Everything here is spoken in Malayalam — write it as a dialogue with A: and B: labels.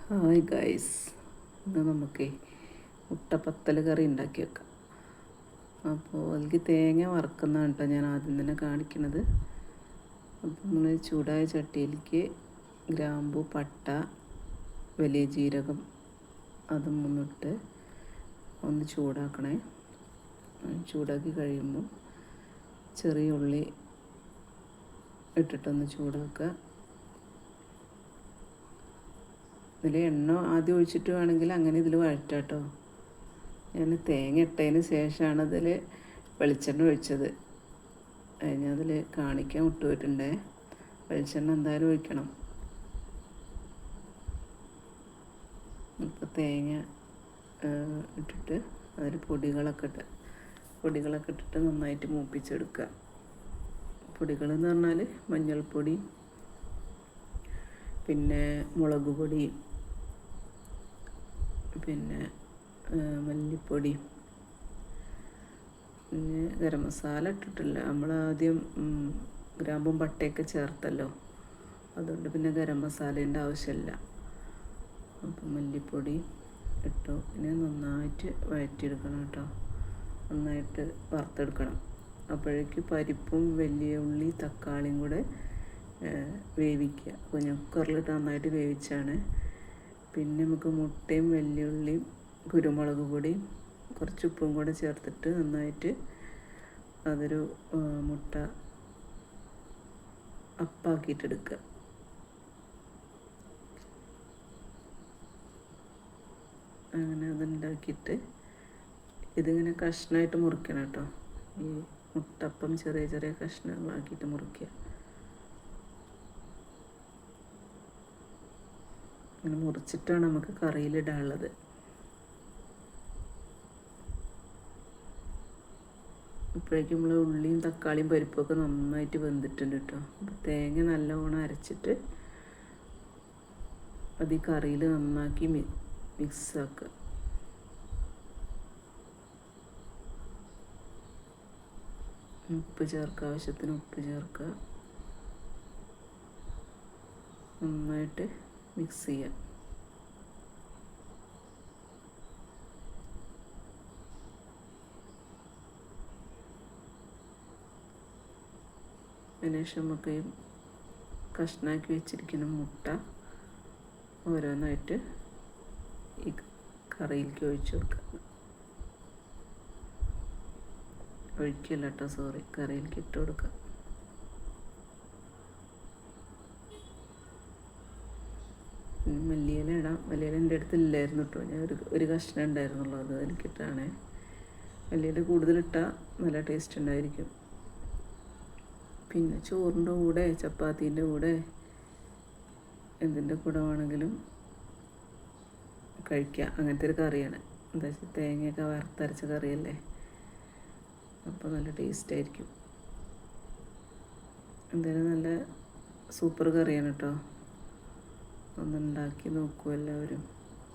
A: ഹായ് ഗൈസ്, ഇന്ന് നമുക്ക് മുട്ടപ്പത്തൽ കറി ഉണ്ടാക്കി വെക്കാം. അപ്പോൾ അതിലേക്ക് തേങ്ങ വറുക്കുന്നതാണ് കേട്ടോ ഞാൻ ആദ്യം തന്നെ കാണിക്കുന്നത്. അപ്പോൾ നമ്മൾ ചൂടായ ചട്ടിയിലേക്ക് ഗ്രാമ്പു, പട്ട, വലിയ ജീരകം അതും ഒന്നിട്ട് ഒന്ന് ചൂടാക്കണേ. ചൂടാക്കി കഴിയുമ്പോൾ ചെറിയ ഉള്ളി ഇട്ടിട്ടൊന്ന് ചൂടാക്കുക. ഇതിൽ എണ്ണ ആദ്യം ഒഴിച്ചിട്ട് വേണമെങ്കിൽ അങ്ങനെ ഇതിൽ വഴറ്റാം കേട്ടോ. ഞാൻ തേങ്ങ ഇട്ടതിന് ശേഷമാണ് അതിൽ വെളിച്ചെണ്ണ ഒഴിച്ചത്. ഞാൻ അതിൽ കാണിക്കാൻ വിട്ടുപോയിട്ടുണ്ടേ. വെളിച്ചെണ്ണ എന്തായാലും ഒഴിക്കണം. ഇപ്പോൾ തേങ്ങ ഇട്ടിട്ട് അതിൽ പൊടികളൊക്കെ ഇട്ടിട്ട് നന്നായിട്ട് മൂപ്പിച്ചെടുക്കുക. പൊടികളെന്ന് പറഞ്ഞാൽ മഞ്ഞൾപ്പൊടി, പിന്നെ മുളക് പൊടി, പിന്നെ മല്ലിപ്പൊടി, പിന്നെ ഗരം മസാല ഇട്ടിട്ടില്ല. നമ്മൾ ആദ്യം ഗ്രാമ്പും പട്ടയൊക്കെ ചേർത്തല്ലോ, അതുകൊണ്ട് പിന്നെ ഗരം മസാലേൻ്റെ ആവശ്യമില്ല. അപ്പം മല്ലിപ്പൊടി ഇട്ടു. പിന്നെ നന്നായിട്ട് വഴറ്റിയെടുക്കണം കേട്ടോ, നന്നായിട്ട് വറുത്തെടുക്കണം. അപ്പോഴേക്ക് പരിപ്പും വലിയ ഉള്ളി തക്കാളിയും കൂടെ വേവിക്കുക. അപ്പോൾ ഞാൻ കുക്കറിലിട്ട് നന്നായിട്ട് വേവിച്ചാണ്. പിന്നെ നമുക്ക് മുട്ടയും വെല്ലുള്ളിയും കുരുമുളക് പൊടിയും കുറച്ച് ഉപ്പും കൂടെ ചേർത്തിട്ട് നന്നായിട്ട് അതൊരു മുട്ട അപ്പാക്കിയിട്ടെടുക്കുക. അങ്ങനെ അതുണ്ടാക്കിയിട്ട് ഇതിങ്ങനെ കഷ്ണമായിട്ട് മുറിക്കണം കേട്ടോ. ഈ മുട്ടപ്പം ചെറിയ ചെറിയ കഷ്ണങ്ങളാക്കിയിട്ട് മുറിക്കുക. അങ്ങനെ മുറിച്ചിട്ടാണ് നമുക്ക് കറിയിലിടാനുള്ളത്. ഇപ്പോഴേക്കും നമ്മൾ ഉള്ളിയും തക്കാളിയും പരിപ്പൊക്കെ നന്നായിട്ട് വെന്തിട്ടുണ്ട് കേട്ടോ. അപ്പോൾ തേങ്ങ നല്ലവണ്ണം അരച്ചിട്ട് അത് ഈ കറിയിൽ നന്നാക്കി മിക്സാക്കുക. ഉപ്പ് ചേർക്കുക, ആവശ്യത്തിന് ഉപ്പ് ചേർക്കുക, നന്നായിട്ട് മിക്സ് ചെയ്യുക. അതിനുശേഷം നമുക്ക് ഈ കഷ്ണാക്കി വെച്ചിരിക്കുന്ന മുട്ട ഓരോന്നായിട്ട് ഈ കറിയിലേക്ക് ഒഴിച്ചു കൊടുക്കുക. ഒഴിക്കല്ല കേട്ടോ, സോറി, കറിയിലേക്ക് ഇട്ട് കൊടുക്കുക. മല്ലിയില ഇടാം. മല്ലിയില എൻ്റെ അടുത്ത് ഇല്ലായിരുന്നു കേട്ടോ, ഞാൻ ഒരു കഷ്ണം ഉണ്ടായിരുന്നുള്ളൂ, അത് എനിക്കിട്ടാണ്. മല്ലിയില കൂടുതലിട്ടാൽ നല്ല ടേസ്റ്റ് ഉണ്ടായിരിക്കും. പിന്നെ ചോറിൻ്റെ കൂടെ, ചപ്പാത്തീൻ്റെ കൂടെ, എന്തിൻ്റെ കൂടെ വേണമെങ്കിലും കഴിക്കുക. അങ്ങനത്തെ ഒരു കറിയാണ്. എന്താ വെച്ചാൽ തേങ്ങയൊക്കെ വറുത്തരച്ച കറിയല്ലേ, അപ്പോൾ നല്ല ടേസ്റ്റ് ആയിരിക്കും. എന്തായാലും നല്ല സൂപ്പർ കറിയാണ് കേട്ടോ. ഒന്നുണ്ടാക്കി നോക്കൂ എല്ലാവരും.